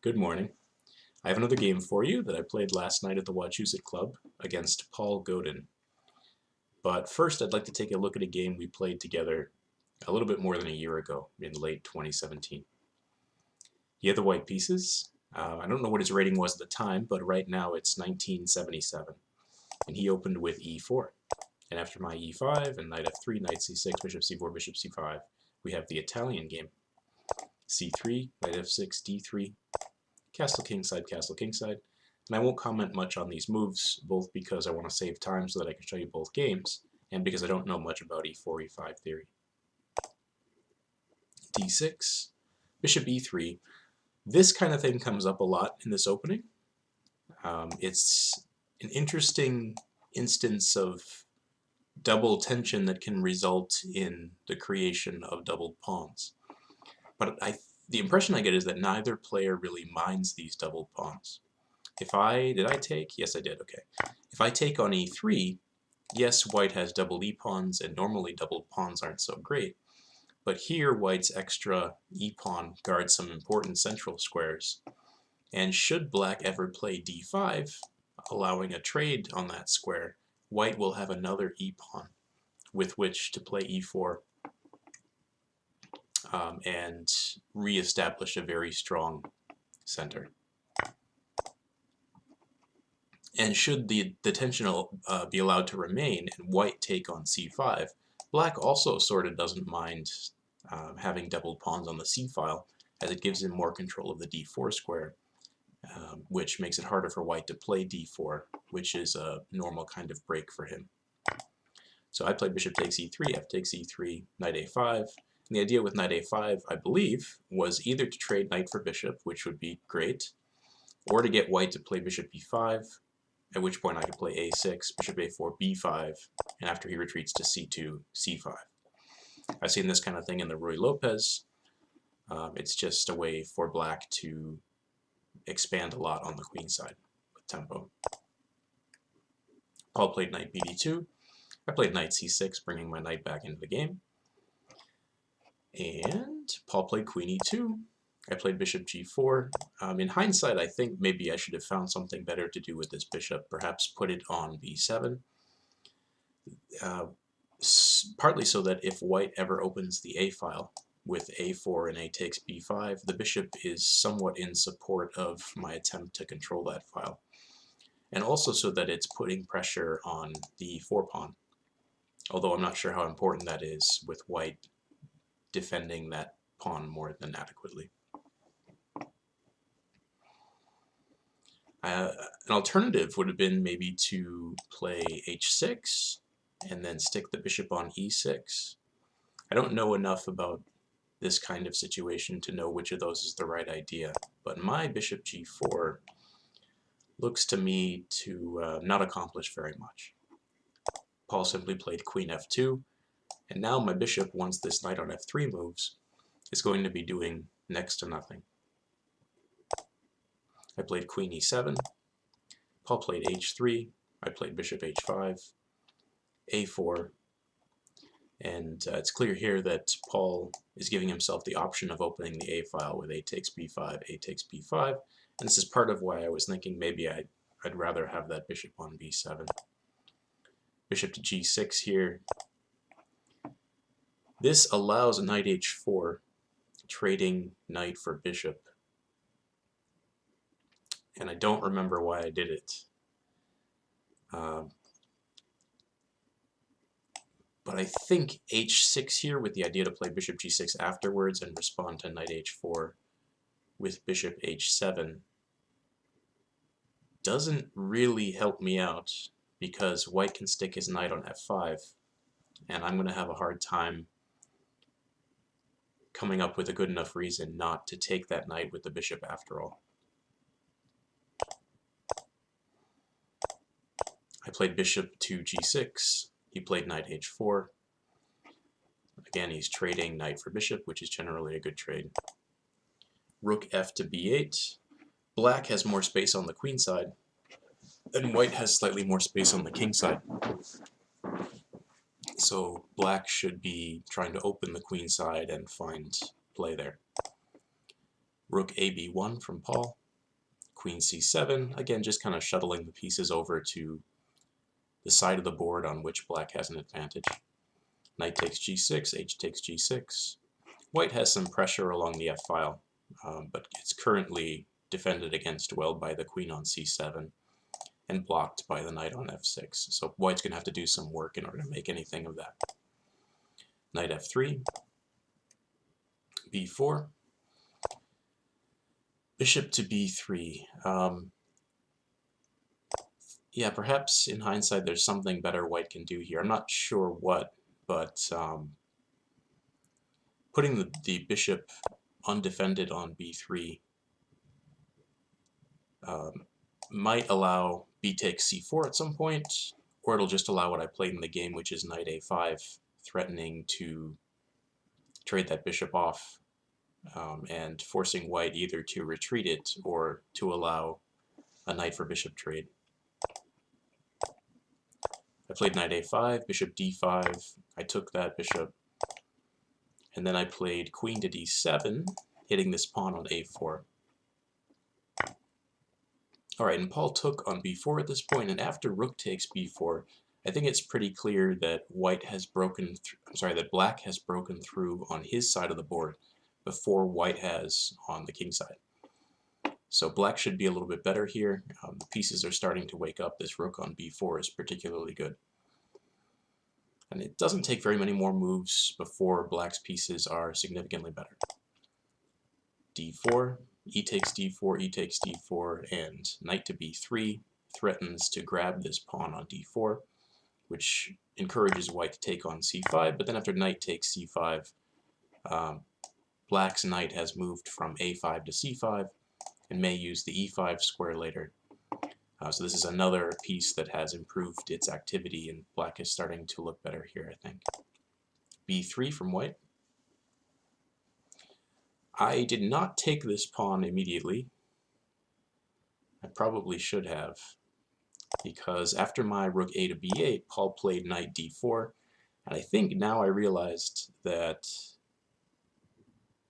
Good morning. I have another game for you that I played last night at the Wachusett Club against Paul Godin. But first I'd like to take a look at a game we played together a little bit more than a year ago in late 2017. He had the white pieces. I don't know what his rating was at the time, but right now it's 1977. And he opened with e4. And after my e5 and knight f3, knight c6, bishop c4, bishop c5, we have the Italian game. c3, knight f6, d3, castle kingside, and I won't comment much on these moves, both because I want to save time so that I can show you both games, and because I don't know much about e4, e5 theory. d6, bishop e3. This kind of thing comes up a lot in this opening. It's an interesting instance of double tension that can result in the creation of doubled pawns. But the impression I get is that neither player really minds these doubled pawns. Did I take? Yes, I did, okay. If I take on e3, yes, white has double e-pawns, and normally doubled pawns aren't so great. But here, white's extra e-pawn guards some important central squares. And should black ever play d5, allowing a trade on that square, white will have another e-pawn with which to play e4 and re-establish a very strong center. And should the tension be allowed to remain and white take on c5, black also sort of doesn't mind having doubled pawns on the c file, as it gives him more control of the d4 square, which makes it harder for white to play d4, which is a normal kind of break for him. So I played bishop takes e3, f takes e3, knight a5. And the idea with knight a5, I believe, was either to trade knight for bishop, which would be great, or to get white to play bishop b5, at which point I could play a6, bishop a4, b5, and after he retreats to c2, c5. I've seen this kind of thing in the Ruy Lopez. It's just a way for black to expand a lot on the queen side with tempo. Paul played knight bd2. I played knight c6, bringing my knight back into the game. And Paul played queen e2. I played bishop g4. In hindsight, I think maybe I should have found something better to do with this bishop, perhaps put it on b7. Partly so that if white ever opens the a file with a4 and a takes b5, the bishop is somewhat in support of my attempt to control that file. And also so that it's putting pressure on the e4 pawn, although I'm not sure how important that is with white defending that pawn more than adequately. An alternative would have been maybe to play h6 and then stick the bishop on e6. I don't know enough about this kind of situation to know which of those is the right idea, but my bishop g4 looks to me to not accomplish very much. Paul simply played queen f2, and now my bishop, once this knight on f3 moves, is going to be doing next to nothing. I played queen e7, Paul played h3, I played bishop h5, a4, and it's clear here that Paul is giving himself the option of opening the a file with a takes b5, a takes b5, and this is part of why I was thinking maybe I'd rather have that bishop on b7. Bishop to g6 here. This allows knight h4, trading knight for bishop. And I don't remember why I did it. But I think h6 here with the idea to play bishop g6 afterwards and respond to knight h4 with bishop h7 doesn't really help me out, because white can stick his knight on f5, and I'm going to have a hard time coming up with a good enough reason not to take that knight with the bishop after all. I played bishop to g6, he played knight h4. Again, he's trading knight for bishop, which is generally a good trade. Rook f to b8. Black has more space on the queen side, and white has slightly more space on the king side. So black should be trying to open the queen side and find play there. Rook AB1 from Paul, Queen C7, again just kind of shuttling the pieces over to the side of the board on which black has an advantage. Knight takes G6, H takes G6. White has some pressure along the F file, but it's currently defended against well by the queen on C7 and blocked by the knight on F6. So White's going to have to do some work in order to make anything of that. Knight F3, B4, bishop to B3. Yeah, perhaps in hindsight there's something better White can do here. I'm not sure what, but putting the bishop undefended on B3 might allow B takes C4 at some point, or it'll just allow what I played in the game, which is knight A5, threatening to trade that bishop off and forcing White either to retreat it or to allow a knight for bishop trade. I played knight A5, bishop D5, I took that bishop, and then I played queen to D7, hitting this pawn on A4. Alright, and Paul took on B4 at this point, and after rook takes B4, I think it's pretty clear that White has broken that black has broken through on his side of the board before White has on the king side. So black should be a little bit better here. The pieces are starting to wake up. This rook on B4 is particularly good. And it doesn't take very many more moves before black's pieces are significantly better. D4, E takes D4, E takes D4, and knight to B3 threatens to grab this pawn on D4, which encourages White to take on C5, but then after knight takes C5, black's knight has moved from A5 to C5 and may use the E5 square later. So this is another piece that has improved its activity, and black is starting to look better here, I think. B3 from White. I did not take this pawn immediately. I probably should have, because after my rook A to B8, Paul played knight D4, and I think now I realized that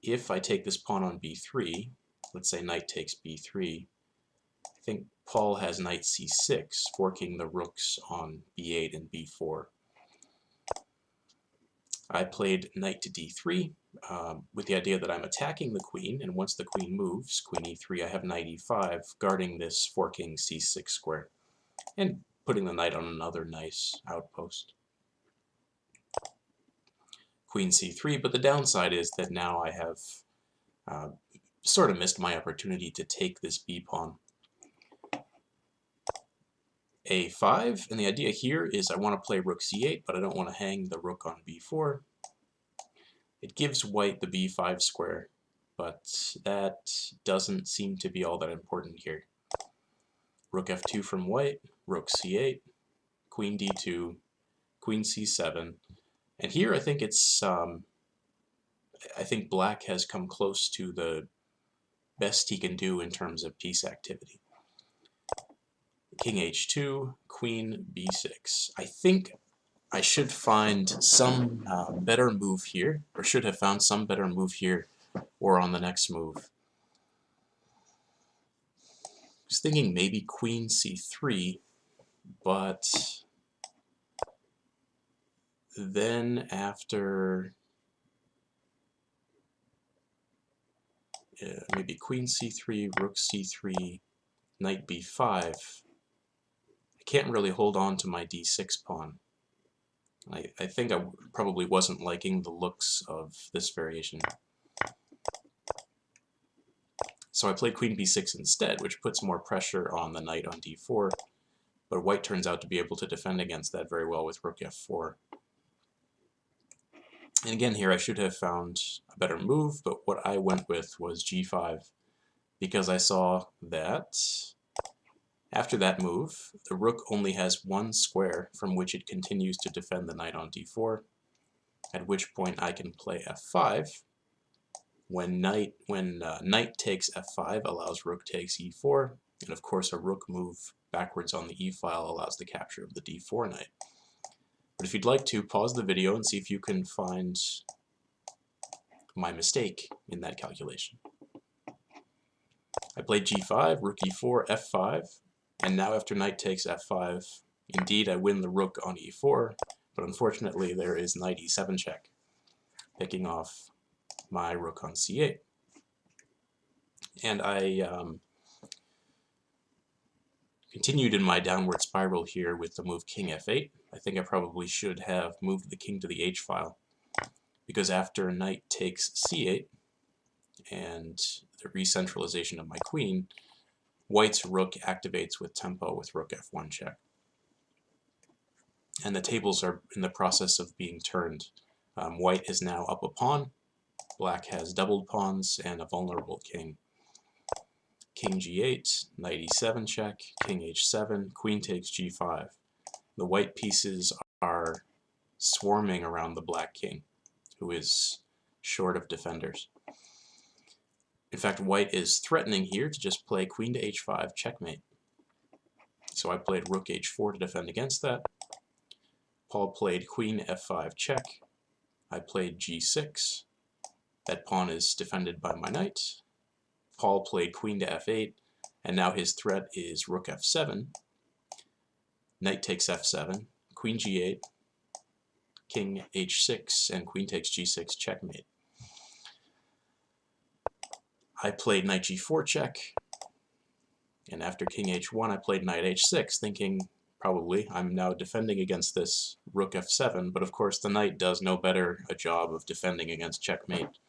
if I take this pawn on B3, let's say knight takes B3, I think Paul has knight C6, forking the rooks on B8 and B4. I played knight to D3 with the idea that I'm attacking the queen, and once the queen moves, queen E3, I have knight E5 guarding this forking C6 square and putting the knight on another nice outpost. Queen C3, but the downside is that now I have sort of missed my opportunity to take this B pawn. A5, and the idea here is I want to play rook C8, but I don't want to hang the rook on B4. It gives White the B5 square, but that doesn't seem to be all that important here. Rook F2 from White, rook C8, queen D2, queen C7, and here I think it's I think black has come close to the best he can do in terms of piece activity. King H2, queen B6. I think I should find some better move here, or should have found some better move here or on the next move. I was thinking maybe queen C3, but then after maybe queen C3, rook C3, knight B5, I can't really hold on to my D6 pawn. I think I probably wasn't liking the looks of this variation. So I played queen B6 instead, which puts more pressure on the knight on D4, but White turns out to be able to defend against that very well with rook F4. And again here I should have found a better move, but what I went with was G5, because I saw that after that move, the rook only has one square from which it continues to defend the knight on D4, at which point I can play F5. When knight takes F5 allows rook takes E4, and of course a rook move backwards on the E file allows the capture of the D4 knight. But if you'd like to, pause the video and see if you can find my mistake in that calculation. played g5, rook e4, f5, and now after knight takes f5, indeed I win the rook on e4, but unfortunately there is knight e7 check, picking off my rook on c8. And I continued in my downward spiral here with the move king f8. I think I probably should have moved the king to the h file, because after knight takes c8 and the re-centralization of my queen, white's rook activates with tempo with rook f1 check. And the tables are in the process of being turned. White is now up a pawn, black has doubled pawns and a vulnerable king. King g8, knight e7 check, king h7, queen takes g5. The white pieces are swarming around the black king, who is short of defenders. In fact, white is threatening here to just play queen to h5 checkmate. So I played rook h4 to defend against that. Paul played queen f5 check. I played g6. That pawn is defended by my knight. Paul played queen to f8, and now his threat is rook f7. Knight takes f7, queen g8, king h6, and queen takes g6 checkmate. I played knight g4 check, and after king h1 I played knight h6, thinking probably I'm now defending against this rook f7, but of course the knight does no better a job of defending against checkmate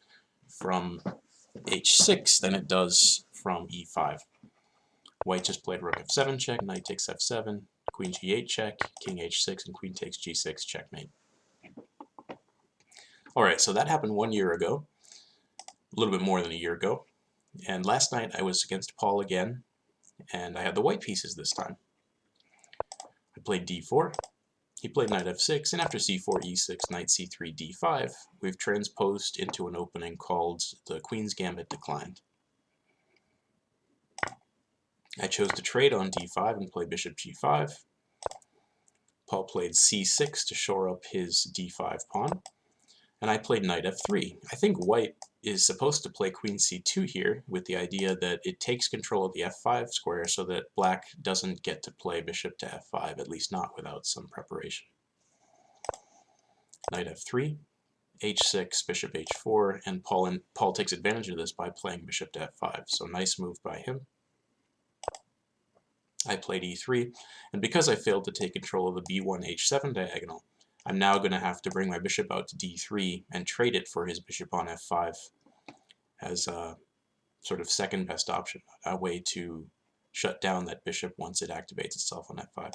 from h6 than it does from e5. White just played rook f7 check, knight takes f7, queen g8 check, king h6, and queen takes g6 checkmate. Alright, so that happened 1 year ago, a little bit more than a year ago, and last night I was against Paul again, and I had the white pieces this time. I played d4, he played knight f6, and after c4, e6, knight c3, d5, we've transposed into an opening called the Queen's Gambit Declined. I chose to trade on d5 and play bishop g5. Paul played c6 to shore up his d5 pawn, and I played knight f3. I think white is supposed to play queen c2 here with the idea that it takes control of the f5 square so that black doesn't get to play bishop to f5, at least not without some preparation. Knight f3, h6, bishop h4, and Paul takes advantage of this by playing bishop to f5, so nice move by him. I played e3, and because I failed to take control of the b1 h7 diagonal, I'm now going to have to bring my bishop out to d3 and trade it for his bishop on f5 as a sort of second best option, a way to shut down that bishop once it activates itself on f5.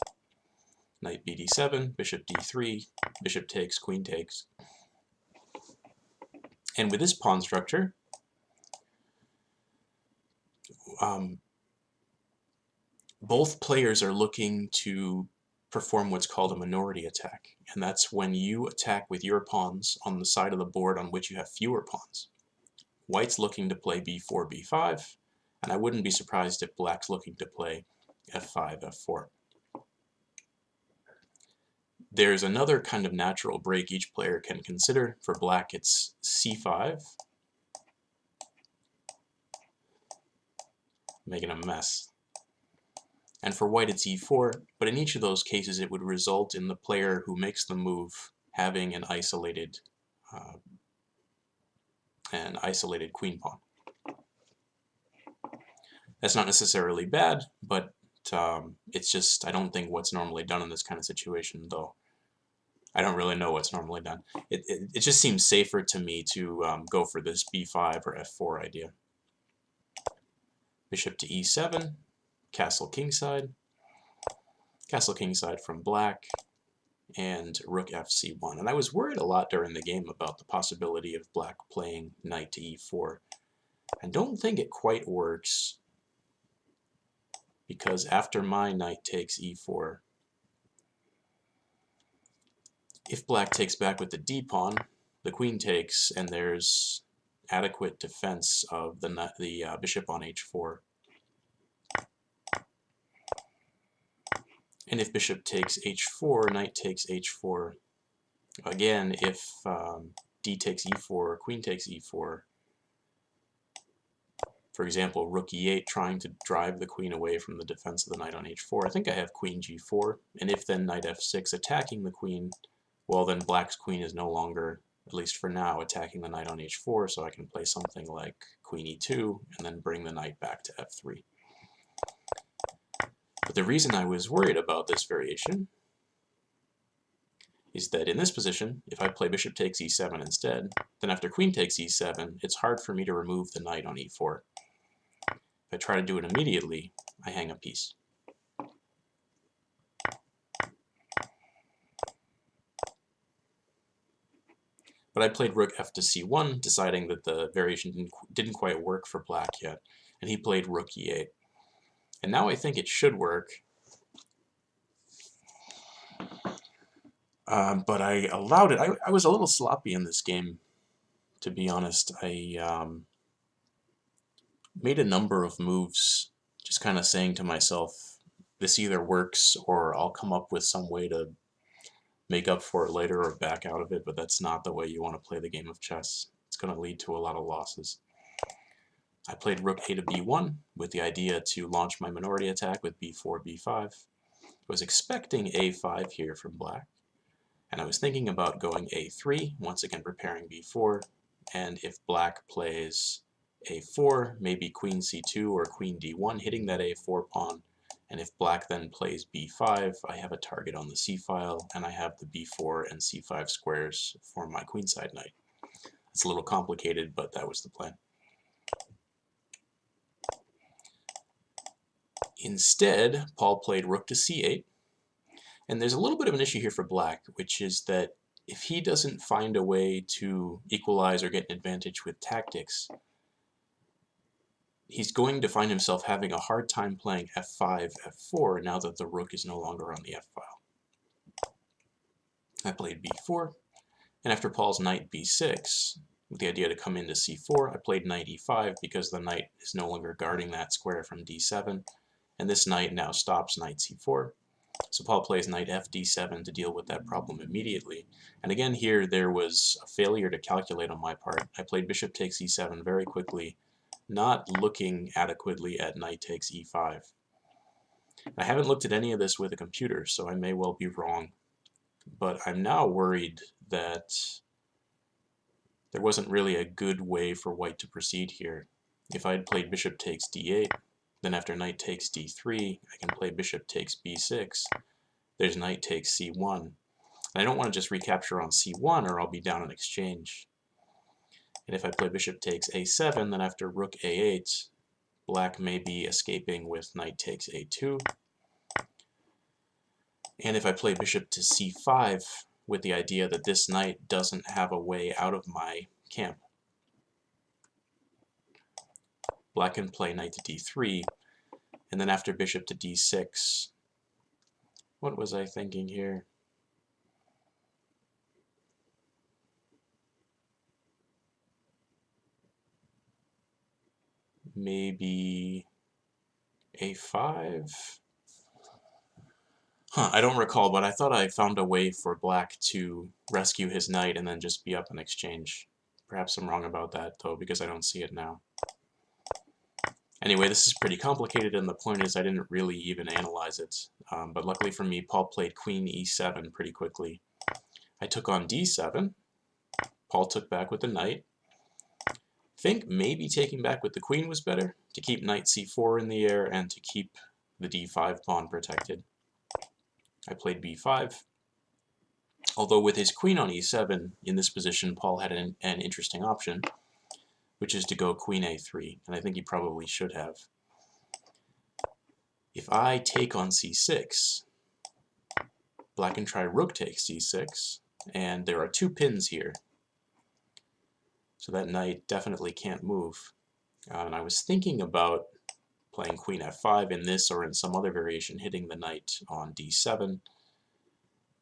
Knight bd7, bishop d3, bishop takes, queen takes. And with this pawn structure, both players are looking to perform what's called a minority attack, and that's when you attack with your pawns on the side of the board on which you have fewer pawns. White's looking to play b4, b5, and I wouldn't be surprised if black's looking to play f5, f4. There's another kind of natural break each player can consider. For black, it's c5, making a mess. And for white, it's e4, but in each of those cases, it would result in the player who makes the move having an isolated queen pawn. That's not necessarily bad, but it's just, I don't think what's normally done in this kind of situation, though I don't really know what's normally done. It just seems safer to me to go for this b5 or f4 idea. Bishop to e7, castle kingside from black, and rook fc1. And I was worried a lot during the game about the possibility of black playing knight to e4. I don't think it quite works, because after my knight takes e4, if black takes back with the d-pawn, the queen takes, and there's adequate defense of the bishop on h4. And if bishop takes h4, knight takes h4. Again, if d takes e4, queen takes e4, For example, rook e8 trying to drive the queen away from the defense of the knight on h4. I think I have queen g4, and if then knight f6 attacking the queen, well then black's queen is no longer, at least for now, attacking the knight on h4, so I can play something like queen e2 and then bring the knight back to f3. But the reason I was worried about this variation is that in this position, if I play bishop takes e7 instead, then after queen takes e7, it's hard for me to remove the knight on e4. If I try to do it immediately, I hang a piece. But I played rook f to c1, deciding that the variation didn't quite work for black yet, and he played rook e8. And now I think it should work, but I allowed it. I was a little sloppy in this game, to be honest. I made a number of moves, just kind of saying to myself, this either works or I'll come up with some way to make up for it later or back out of it, but that's not the way you want to play the game of chess. It's going to lead to a lot of losses. I played rook a to b1 with the idea to launch my minority attack with b4, b5. I was expecting a5 here from black, and I was thinking about going a3, once again preparing b4, and if black plays a4, maybe queen c2 or queen d1, hitting that a4 pawn, and if black then plays b5, I have a target on the c-file, and I have the b4 and c5 squares for my queenside knight. It's a little complicated, but that was the plan. Instead, Paul played rook to c8, and there's a little bit of an issue here for black, which is that if he doesn't find a way to equalize or get an advantage with tactics, he's going to find himself having a hard time playing f5, f4 now that the rook is no longer on the f-file. I played b4, and after Paul's knight b6, with the idea to come into c4, I played knight e5 because the knight is no longer guarding that square from d7, and this knight now stops knight c4. So Paul plays knight f d7 to deal with that problem immediately. And again here there was a failure to calculate on my part. I played bishop takes e7 very quickly, not looking adequately at knight takes e5. I haven't looked at any of this with a computer, so I may well be wrong. But I'm now worried that there wasn't really a good way for white to proceed here. If I had played bishop takes d8, then after knight takes d3, I can play bishop takes b6. There's knight takes c1. And I don't want to just recapture on c1 or I'll be down in exchange. And if I play bishop takes a7, then after rook a8, black may be escaping with knight takes a2. And if I play bishop to c5 with the idea that this knight doesn't have a way out of my camp, black can play knight to d3, and then after bishop to d6, what was I thinking here? Maybe a5? I don't recall, but I thought I found a way for black to rescue his knight and then just be up in exchange. Perhaps I'm wrong about that, though, because I don't see it now. Anyway, this is pretty complicated, and the point is I didn't really even analyze it. But luckily for me, Paul played queen e7 pretty quickly. I took on d7. Paul took back with the knight. I think maybe taking back with the queen was better, to keep knight c4 in the air and to keep the d5 pawn protected. I played b5. Although with his queen on e7, in this position, Paul had an interesting option, which is to go queen a3, and I think he probably should have. If I take on c6, black can try rook takes c6, and there are two pins here, so that knight definitely can't move. And I was thinking about playing queen f5 in this or in some other variation, hitting the knight on d7,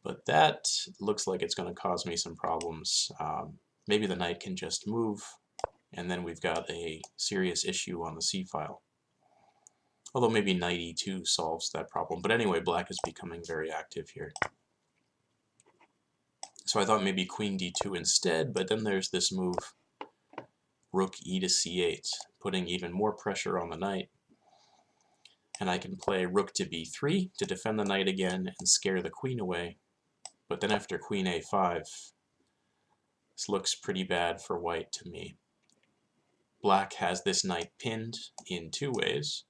but that looks like it's going to cause me some problems. Maybe the knight can just move, and then we've got a serious issue on the c-file. Although maybe knight e2 solves that problem. But anyway, black is becoming very active here. So I thought maybe queen d2 instead, but then there's this move, rook e to c8. putting even more pressure on the knight. And I can play rook to b3 to defend the knight again and scare the queen away. But then after queen a5, this looks pretty bad for white to me. Black has this knight pinned in two ways.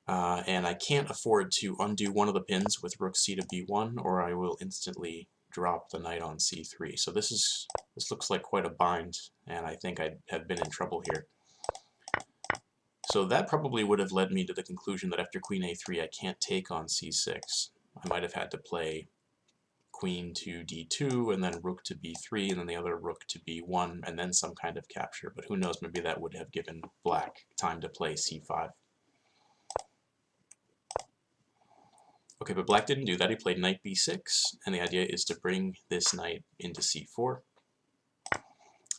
And I can't afford to undo one of the pins with rook c to b1, or I will instantly drop the knight on c3. So this looks like quite a bind, and I think I have been in trouble here. So that probably would have led me to the conclusion that after queen a3 I can't take on c6. I might have had to play queen to d2, and then rook to b3, and then the other rook to b1, and then some kind of capture. But who knows, maybe that would have given black time to play c5. Okay, but black didn't do that. He played knight b6, and the idea is to bring this knight into c4.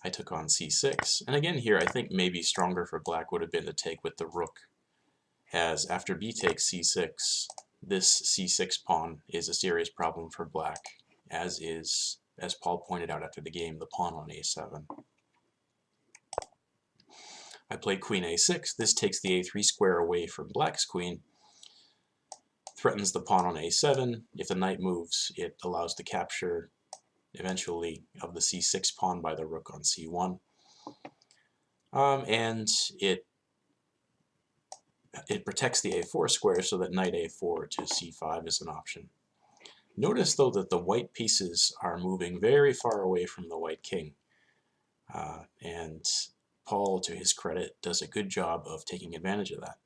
I took on c6, and again here I think maybe stronger for black would have been to take with the rook, as after b takes c6, this c6 pawn is a serious problem for black, as Paul pointed out after the game, the pawn on a7. I played queen a6. This takes the a3 square away from black's queen, threatens the pawn on a7. If the knight moves, it allows the capture eventually of the c6 pawn by the rook on c1. And it protects the a4 square so that knight a4 to c5 is an option. Notice though that the white pieces are moving very far away from the white king. And Paul, to his credit, does a good job of taking advantage of that.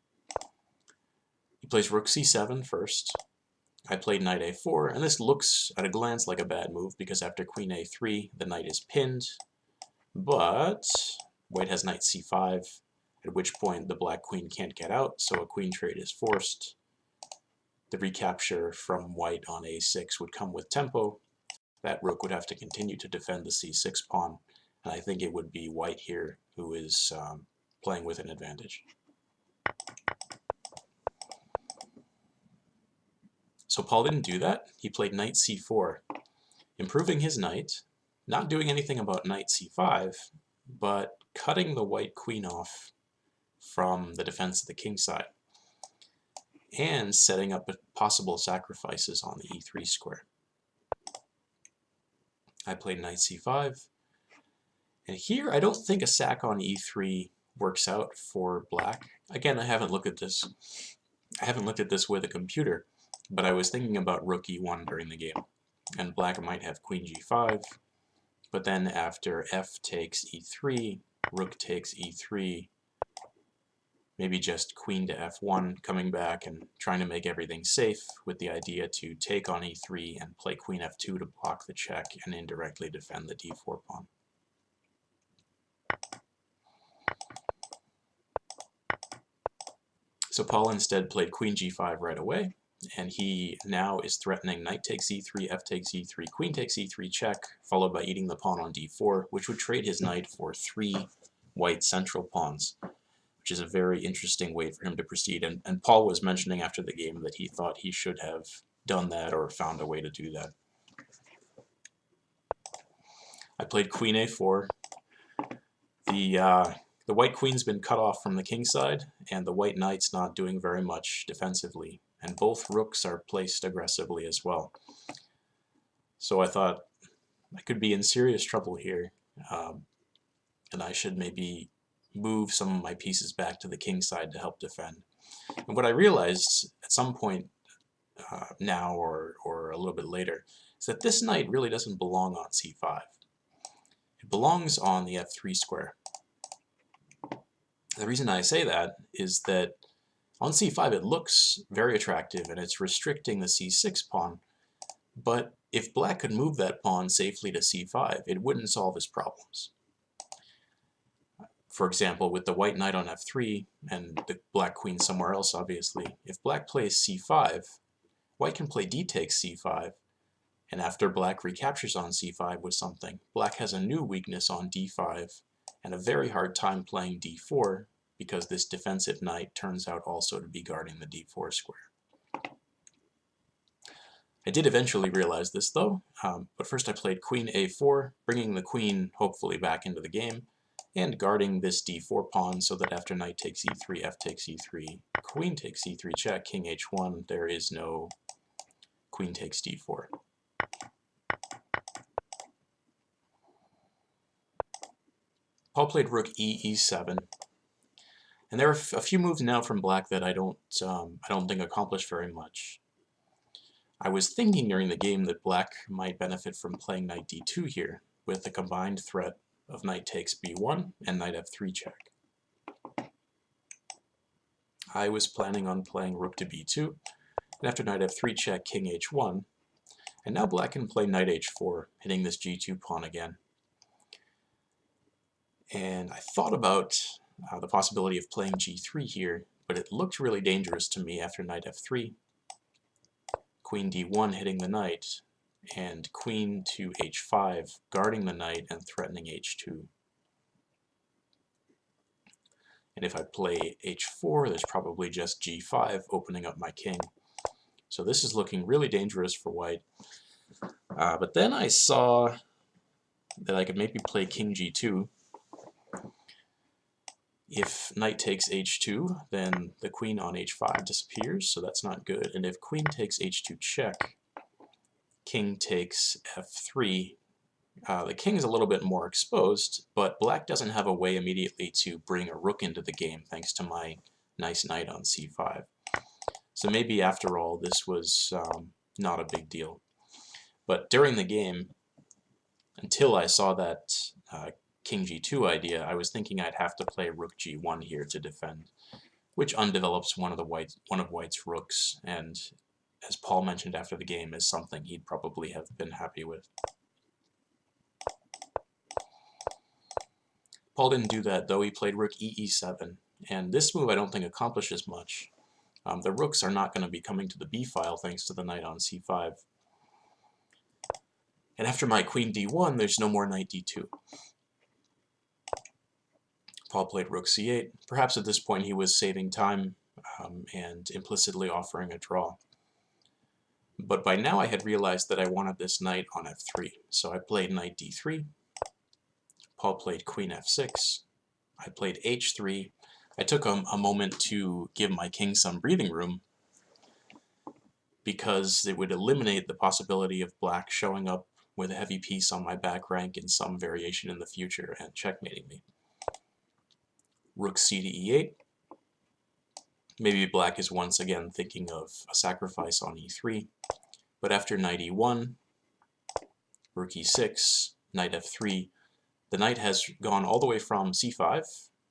He plays rook c7 first. I played knight a4, and this looks at a glance like a bad move because after queen a3 the knight is pinned, but white has knight c5, at which point the black queen can't get out, so a queen trade is forced. The recapture from white on a6 would come with tempo. That rook would have to continue to defend the c6 pawn, and I think it would be white here who is playing with an advantage. So Paul didn't do that. He played knight c4, improving his knight, not doing anything about knight c5, but cutting the white queen off from the defense of the king side, and setting up possible sacrifices on the e3 square. I played knight c5, and here I don't think a sack on e3 works out for black. Again, I haven't looked at this with a computer, but I was thinking about rook e1 during the game, and black might have queen g5, but then after f takes e3, rook takes e3, maybe just queen to f1, coming back and trying to make everything safe with the idea to take on e3 and play queen f2 to block the check and indirectly defend the d4 pawn. So Paul instead played queen g5 right away, and he now is threatening knight takes e3, f takes e3, queen takes e3 check, followed by eating the pawn on d4, which would trade his knight for 3 white central pawns, which is a very interesting way for him to proceed. And Paul was mentioning after the game that he thought he should have done that or found a way to do that. I played queen a4. The white queen's been cut off from the king side, and the white knight's not doing very much defensively, and both rooks are placed aggressively as well. So I thought I could be in serious trouble here, and I should maybe move some of my pieces back to the king side to help defend. And what I realized at some point now or a little bit later is that this knight really doesn't belong on c5. It belongs on the f3 square. The reason I say that is that on c5 it looks very attractive and it's restricting the c6 pawn, but if black could move that pawn safely to c5, it wouldn't solve his problems. For example, with the white knight on f3 and the black queen somewhere else, obviously, if black plays c5, white can play d takes c5, and after black recaptures on c5 with something, black has a new weakness on d5 and a very hard time playing d4 because this defensive knight turns out also to be guarding the d4 square. I did eventually realize this though, but first I played queen a4, bringing the queen hopefully back into the game, and guarding this d4 pawn so that after knight takes e3, f takes e3, queen takes e3 check, king h1, there is no queen takes d4. Paul played rook e7, and there are a few moves now from black that I don't think accomplish very much. I was thinking during the game that black might benefit from playing knight d2 here, with the combined threat of knight takes b1 and knight f3 check. I was planning on playing rook to b2, and after knight f3 check, king h1, and now black can play knight h4, hitting this g2 pawn again. And I thought about the possibility of playing g3 here, but it looked really dangerous to me after knight f3, queen d1 hitting the knight, and queen to h5 guarding the knight and threatening h2. And if I play h4, there's probably just g5 opening up my king. So this is looking really dangerous for white. But then I saw that I could maybe play king g2. If knight takes h2, then the queen on h5 disappears, so that's not good. And if queen takes h2 check, king takes f3, the king is a little bit more exposed, but black doesn't have a way immediately to bring a rook into the game thanks to my nice knight on c5. So maybe after all this was not a big deal. But during the game, until I saw that king g2 idea, I was thinking I'd have to play rook g1 here to defend, which undevelops one of white's rooks, and as Paul mentioned after the game, is something he'd probably have been happy with. Paul didn't do that though. He played rook e7, and this move I don't think accomplishes much. The rooks are not going to be coming to the b file thanks to the knight on c5. And after my queen d1, there's no more knight d2. Paul played rook c8. Perhaps at this point he was saving time and implicitly offering a draw. But by now I had realized that I wanted this knight on f3. So I played knight d3. Paul played queen f6. I played h3. I took a moment to give my king some breathing room because it would eliminate the possibility of black showing up with a heavy piece on my back rank in some variation in the future and checkmating me. Rook c to e8. Maybe black is once again thinking of a sacrifice on e3, but after knight e1, rook e6, knight f3, the knight has gone all the way from c5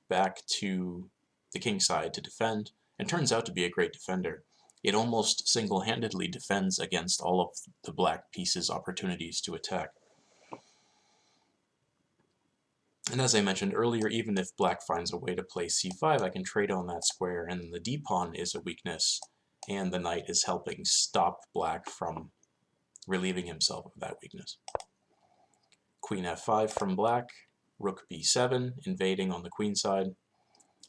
back to the king side to defend, and turns out to be a great defender. It almost single-handedly defends against all of the black piece's opportunities to attack. And as I mentioned earlier, even if black finds a way to play c5, I can trade on that square, and the d-pawn is a weakness, and the knight is helping stop black from relieving himself of that weakness. Queen f5 from black, rook b7, invading on the queen side.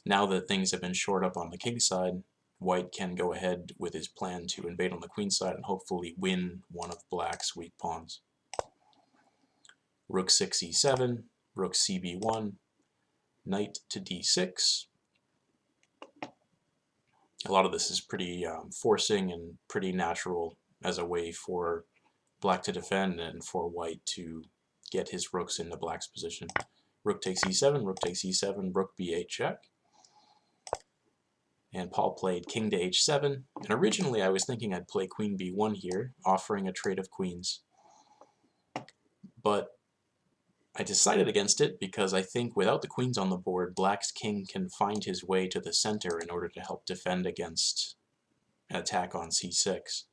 Now that things have been shored up on the king side, white can go ahead with his plan to invade on the queen side and hopefully win one of black's weak pawns. Rook 6 e7, rook cb1, knight to d6. A lot of this is pretty forcing and pretty natural as a way for black to defend and for white to get his rooks into black's position. Rook takes e7, rook takes e7, rook b8 check. And Paul played king to h7, and originally I was thinking I'd play queen b1 here, offering a trade of queens. But I decided against it because I think without the queens on the board, black's king can find his way to the center in order to help defend against an attack on c6.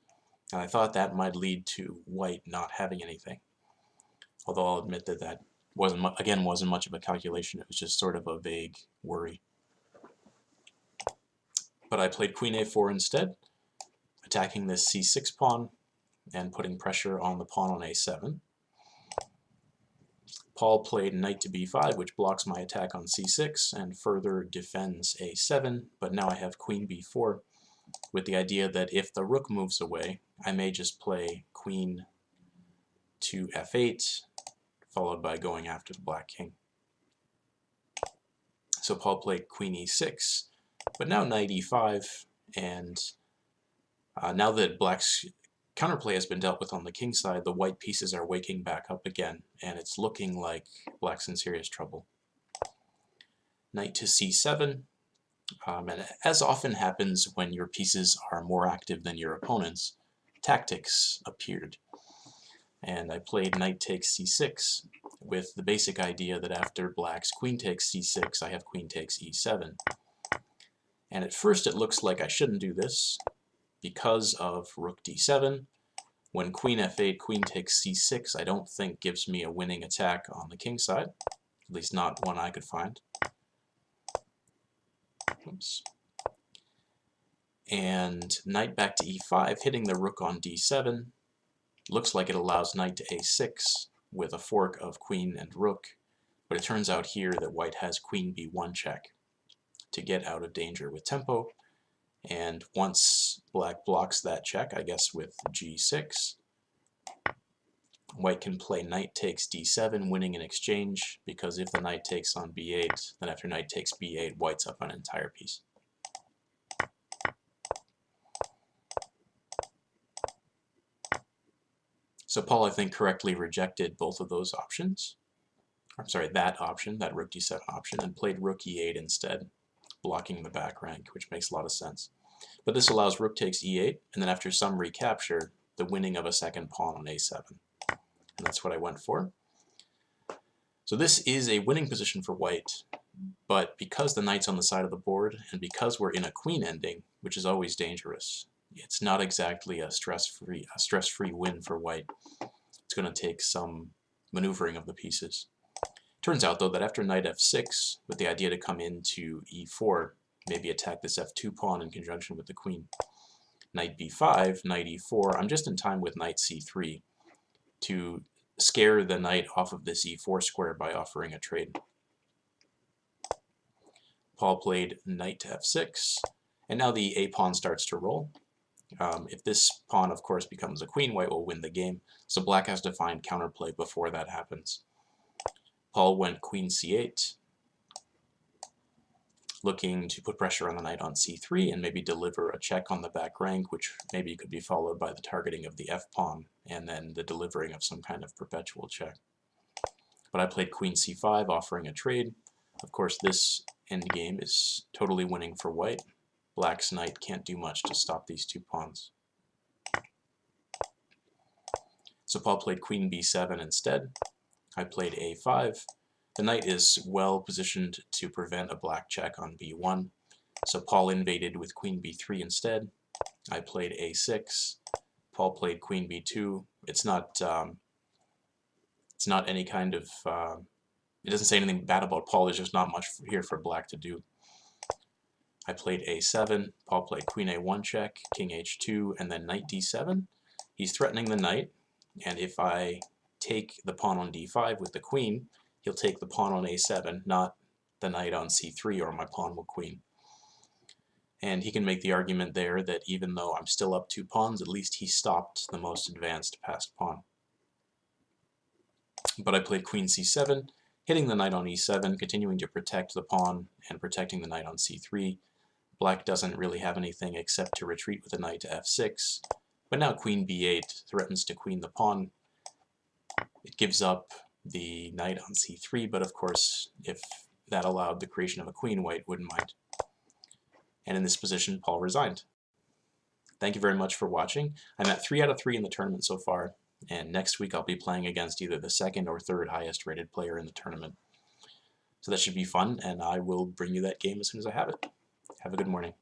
And I thought that might lead to white not having anything. Although I'll admit that that wasn't much of a calculation, it was just sort of a vague worry. But I played queen a4 instead, attacking this c6 pawn and putting pressure on the pawn on a7. Paul played knight to b5, which blocks my attack on c6 and further defends a7, but now I have queen b4 with the idea that if the rook moves away, I may just play queen to f8, followed by going after the black king. So Paul played queen e6, but now knight e5, and now that black's counterplay has been dealt with on the king side, the white pieces are waking back up again, and it's looking like black's in serious trouble. Knight to c7, and as often happens when your pieces are more active than your opponents, tactics appeared. And I played knight takes c6 with the basic idea that after black's queen takes c6, I have queen takes e7. And at first it looks like I shouldn't do this because of rook d7. When queen f8, queen takes c6, I don't think gives me a winning attack on the king side, at least not one I could find. Oops. And knight back to e5, hitting the rook on d7. Looks like it allows knight to a6 with a fork of queen and rook, but it turns out here that white has queen b1 check to get out of danger with tempo, and once black blocks that check, I guess with g6, white can play knight takes d7, winning in exchange, because if the knight takes on b8, then after knight takes b8, white's up an entire piece. So Paul, I think, correctly rejected both of those options. I'm sorry, that option, that rook d7 option, and played rook e8 instead, blocking the back rank, which makes a lot of sense. But this allows rook takes e8, and then after some recapture, the winning of a second pawn on a7. And that's what I went for. So this is a winning position for white, but because the knight's on the side of the board, and because we're in a queen ending, which is always dangerous, it's not exactly a stress-free win for white. It's going to take some maneuvering of the pieces. Turns out, though, that after knight f6, with the idea to come into e4, maybe attack this f2 pawn in conjunction with the queen. Knight b5, knight e4, I'm just in time with knight c3 to scare the knight off of this e4 square by offering a trade. Paul played knight to f6, and now the a pawn starts to roll. If this pawn, of course, becomes a queen, white will win the game, so black has to find counterplay before that happens. Paul went queen c8, looking to put pressure on the knight on c3 and maybe deliver a check on the back rank, which maybe could be followed by the targeting of the f-pawn and then the delivering of some kind of perpetual check. But I played queen c5, offering a trade. Of course, this endgame is totally winning for white. Black's knight can't do much to stop these two pawns. So Paul played queen b7 instead. I played a5. The knight is well positioned to prevent a black check on b1, so Paul invaded with queen b3 instead. I played a6. Paul played queen b2. It's not any kind of it doesn't say anything bad about Paul. There's just not much here for black to do. I played a7. Paul played queen a1 check, king h2, and then knight d7. He's threatening the knight, and if I take the pawn on d5 with the queen, he'll take the pawn on a7, not the knight on c3 or my pawn will queen. And he can make the argument there that even though I'm still up 2 pawns, at least he stopped the most advanced passed pawn. But I played queen c7, hitting the knight on e7, continuing to protect the pawn and protecting the knight on c3. Black doesn't really have anything except to retreat with the knight to f6, but now queen b8 threatens to queen the pawn. It gives up the knight on c3, but of course, if that allowed the creation of a queen, white wouldn't mind. And in this position, Paul resigned. Thank you very much for watching. I'm at 3 out of 3 in the tournament so far, and next week I'll be playing against either the 2nd or 3rd highest rated player in the tournament. So that should be fun, and I will bring you that game as soon as I have it. Have a good morning.